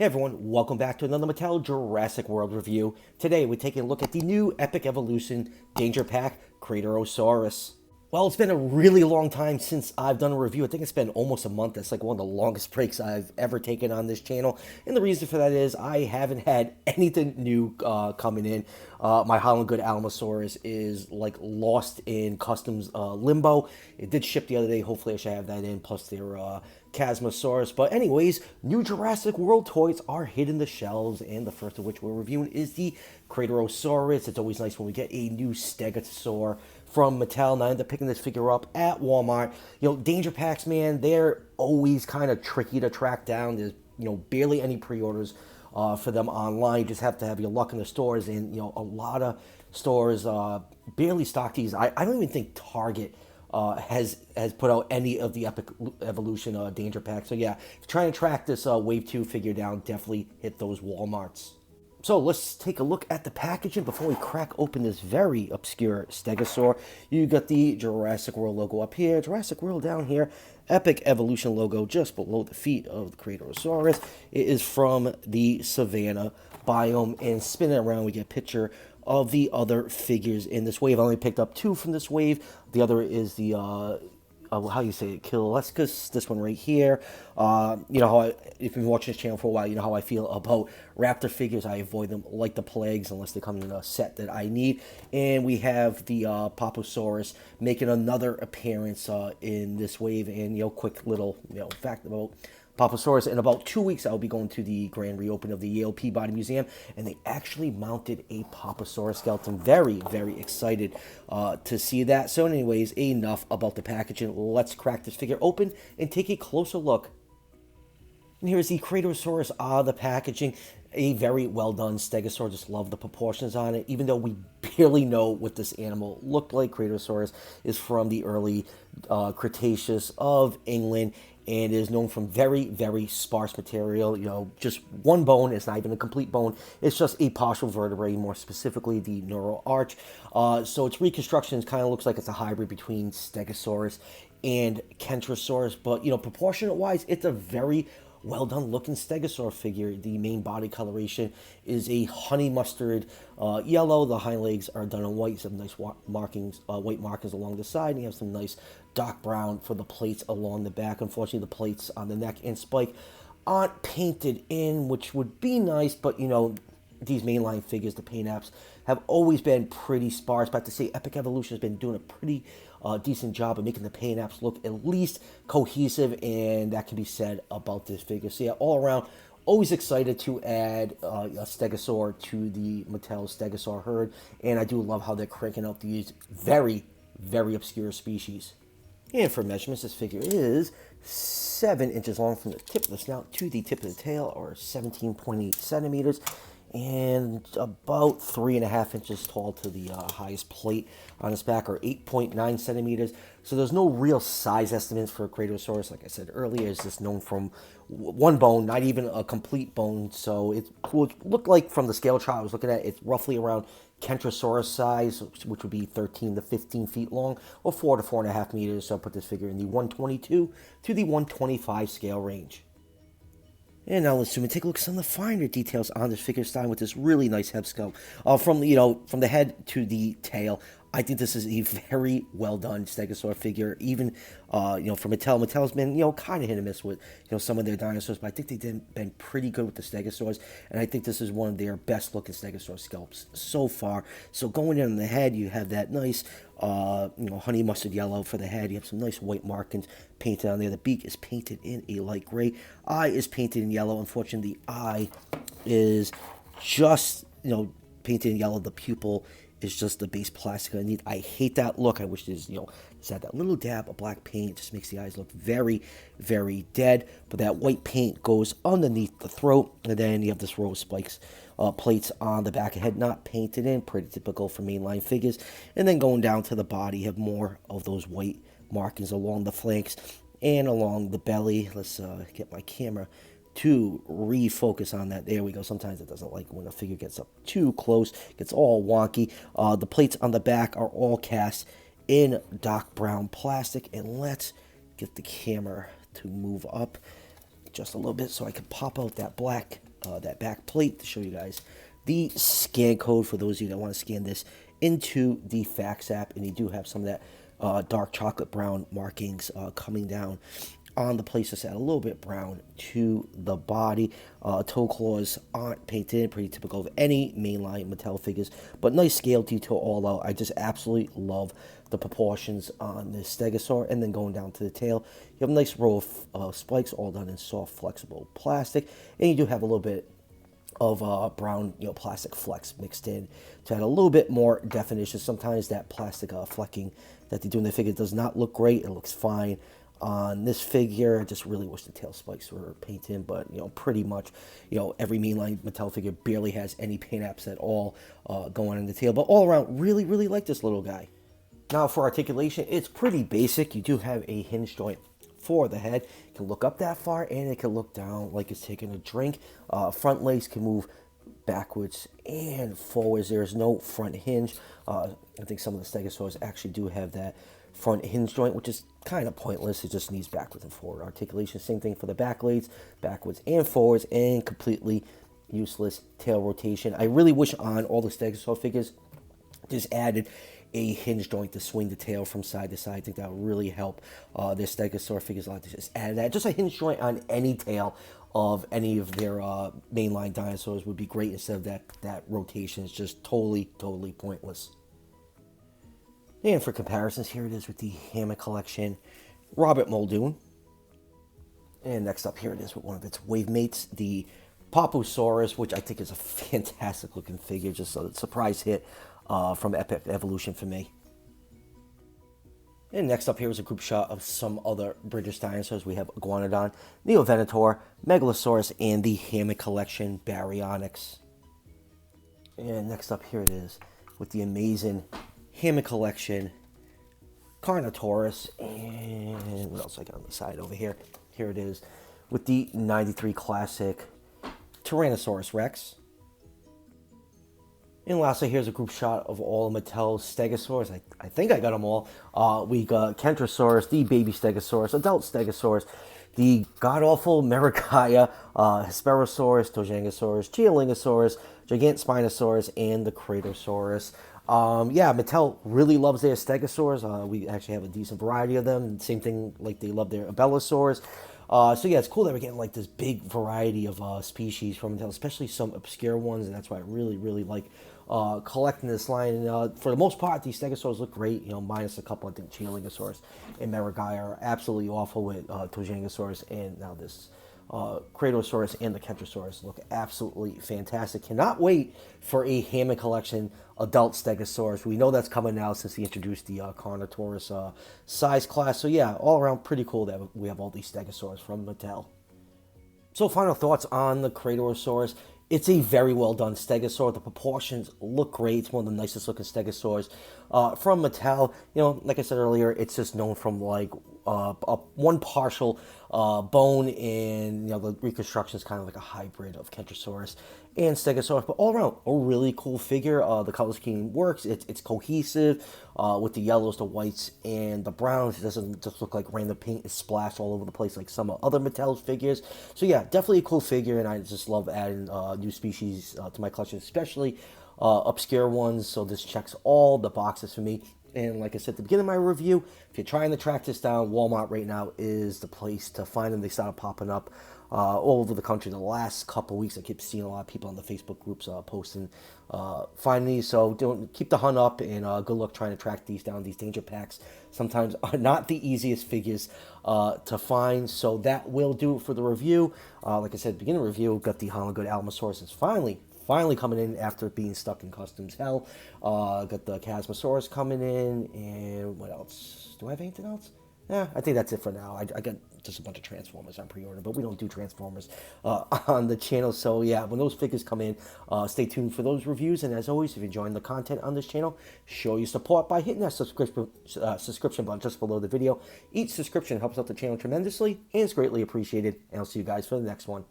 Hey everyone, welcome back to another Mattel Jurassic World review. Today we're taking a look at the new Epic Evolution Danger Pack Craterosaurus. Well, it's been a really long time since I've done a review. I think it's been almost a month. That's like one of the longest breaks I've ever taken on this channel. And the reason for that is I haven't had anything new coming in. My Holland Good Alamosaurus is like lost in customs limbo. It did ship the other day. Hopefully I should have that in, plus their Chasmosaurus. But anyways, new Jurassic World toys are hitting the shelves, and the first of which we're reviewing is the Craterosaurus. It's always nice when we get a new Stegosaur from Mattel, and I ended up picking this figure up at Walmart. You know, Danger Packs, man, they're always kind of tricky to track down. There's, barely any pre-orders for them online. You just have to have your luck in the stores, and, a lot of stores barely stock these. I don't even think Target has put out any of the Epic Evolution Danger Packs. So yeah, if you're trying to track this Wave 2 figure down, definitely hit those Walmarts. So let's take a look at the packaging before we crack open this very obscure Stegosaur. You got the Jurassic World logo up here, Jurassic World down here, Epic Evolution logo just below the feet of the Craterosaurus. It is from the Savannah biome, and spinning around we get a picture of the other figures in this wave. I only picked up two from this wave. The other is the how you say it, Kilolescus, this one right here. You know how if you've been watching this channel for a while, you know how I feel about raptor figures. I avoid them like the plagues unless they come in a set that I need. And we have the Paposaurus making another appearance in this wave. And quick little fact about Paposaurus. In about 2 weeks, I'll be going to the grand reopening of the Yale Peabody Museum, and they actually mounted a Paposaurus skeleton. Very, very excited to see that. So anyways, enough about the packaging. Let's crack this figure open and take a closer look. And here's the Craterosaurus out of the packaging. A very well done Stegosaur. Just love the proportions on it. Even though we barely know what this animal looked like, Craterosaurus is from the early Cretaceous of England, and is known from very, very sparse material. Just one bone. It's not even a complete bone. It's just a partial vertebrae, more specifically the neural arch. So its reconstruction kind of looks like it's a hybrid between Stegosaurus and Kentrosaurus. But, proportionate-wise, it's a very well done looking Stegosaur figure. The main body coloration is a honey mustard yellow. The hind legs are done in white. Some nice markings, white markings along the side. And you have some nice dark brown for the plates along the back. Unfortunately, the plates on the neck and spike aren't painted in, which would be nice, but these mainline figures, the paint apps, have always been pretty sparse. But to say Epic Evolution has been doing a pretty decent job of making the paint apps look at least cohesive, and that can be said about this figure. So yeah, all around, always excited to add a Stegosaur to the Mattel Stegosaur herd, and I do love how they're cranking out these very, very obscure species. And for measurements, this figure is 7 inches long from the tip of the snout to the tip of the tail, or 17.8 centimeters, and about 3.5 inches tall to the highest plate on its back, or 8.9 centimeters. So there's no real size estimates for Craterosaurus. Like I said earlier, it's just known from one bone, not even a complete bone. So it would look like, from the scale chart I was looking at, it's roughly around Kentrosaurus size, which would be 13 to 15 feet long, or 4 to 4.5 meters. So I'll put this figure in the 122 to the 125 scale range. And now let's zoom and take a look at some of the finer details on this figure, starting with this really nice head sculpt. From the head to the tail, I think this is a very well done Stegosaur figure. Even, for Mattel. Mattel's been, kind of hit and miss with, some of their dinosaurs, but I think they've been pretty good with the Stegosaurs, and I think this is one of their best looking Stegosaur sculpts so far. So going in on the head, you have that nice, honey mustard yellow for the head. You have some nice white markings painted on there. The beak is painted in a light gray. Eye is painted in yellow. Unfortunately, the eye is just, painted in yellow. The pupil is just the base plastic underneath. I hate that look. I wish there's, just had that little dab of black paint. Just makes the eyes look very, very dead. But that white paint goes underneath the throat, and then you have this row of spikes, plates on the back of the head, not painted in, pretty typical for mainline figures. And then going down to the body, you have more of those white markings along the flanks and along the belly. Let's get my camera to refocus on that. There we go. Sometimes it doesn't like when a figure gets up too close, gets all wonky. The plates on the back are all cast in dark brown plastic, and let's get the camera to move up just a little bit so I can pop out that black that back plate to show you guys the scan code for those of you that want to scan this into the fax app. And you do have some of that dark chocolate brown markings coming down on the place that's a little bit brown to the body. Toe claws aren't painted in, pretty typical of any mainline Mattel figures, but nice scale detail all out. I just absolutely love the proportions on this Stegosaur. And then going down to the tail, you have a nice row of spikes all done in soft flexible plastic, and you do have a little bit of brown, plastic flecks mixed in to add a little bit more definition. Sometimes that plastic flecking that they do in the figure does not look great. It looks fine on this figure. I just really wish the tail spikes were painted, but pretty much every mainline Mattel figure barely has any paint apps at all going on in the tail. But all around, really like this little guy. Now for articulation, it's pretty basic. You do have a hinge joint for the head. It can look up that far, and it can look down like it's taking a drink. Front legs can move backwards and forwards. There's no front hinge. I think some of the Stegosaurs actually do have that front hinge joint, which is kind of pointless. It just needs backwards and forward articulation. Same thing for the back legs, backwards and forwards, and completely useless tail rotation. I really wish on all the Stegosaur figures just added a hinge joint to swing the tail from side to side. I think that would really help their Stegosaur figures a lot to just add that. Just a hinge joint on any tail of any of their mainline dinosaurs would be great, instead of that rotation is just totally pointless. And for comparisons, here it is with the Hammer Collection Robert Muldoon. And next up, here it is with one of its wave mates, the Papusaurus, which I think is a fantastic looking figure. Just a surprise hit from Epic Evolution for me. And next up here is a group shot of some other British dinosaurs. We have Iguanodon, Neovenator, Megalosaurus, and the Hammer Collection Baryonyx. And next up here it is with the amazing Hammer Collection Carnotaurus. And what else I got on the side over here? Here it is with the 93 Classic Tyrannosaurus Rex. And lastly, here's a group shot of all of Mattel's Stegosaurs. I think I got them all. We got Kentrosaurus, the baby Stegosaurus, adult Stegosaurus, the god-awful Merigaya, Hesperosaurus, Tojangasaurus, Geolingosaurus, Gigantspinosaurus, and the Craterosaurus. Yeah, Mattel really loves their Stegosaurs. We actually have a decent variety of them. Same thing like they love their Abelisaurs. So yeah, it's cool that we're getting like this big variety of species from Mattel, especially some obscure ones, and that's why I really like collecting this line. And for the most part, these Stegosaurs look great, minus a couple. I think Geolingosaurus and Merigaya are absolutely awful with Tojangasaurus, and now this Craterosaurus and the Kentrosaurus look absolutely fantastic. Cannot wait for a Hammer Collection adult Stegosaurus. We know that's coming now since they introduced the Carnotaurus size class. So yeah, all around pretty cool that we have all these Stegosaurs from Mattel. So final thoughts on the Craterosaurus. It's a very well done Stegosaur. The proportions look great. It's one of the nicest looking Stegosaurs from Mattel. Like I said earlier, it's just known from like one partial bone, and the reconstruction is kind of like a hybrid of Kentrosaurus and Stegosaurus. But all around, a really cool figure. The color scheme works. It's cohesive with the yellows, the whites, and the browns. It doesn't just look like random paint is splashed all over the place like some other Mattel figures. So yeah, definitely a cool figure, and I just love adding new species to my collection, especially obscure ones. So this checks all the boxes for me. And like I said at the beginning of my review, if you're trying to track this down, Walmart right now is the place to find them. They started popping up all over the country the last couple weeks. I keep seeing a lot of people on the Facebook groups posting, finding these. So don't keep the hunt up, and good luck trying to track these down. These danger packs sometimes are not the easiest figures to find. So that will do it for the review. Like I said at the beginning of the review, got the Holland Good Allosaurus. It's finally coming in after being stuck in customs hell. Got the Chasmosaurus coming in, and what else? Do I have anything else? Yeah, I think that's it for now. I got just a bunch of Transformers on pre-order, but we don't do Transformers on the channel. So yeah, when those figures come in, stay tuned for those reviews. And as always, if you're enjoying the content on this channel, show your support by hitting that subscription button just below the video. Each subscription helps out the channel tremendously, and it's greatly appreciated. And I'll see you guys for the next one.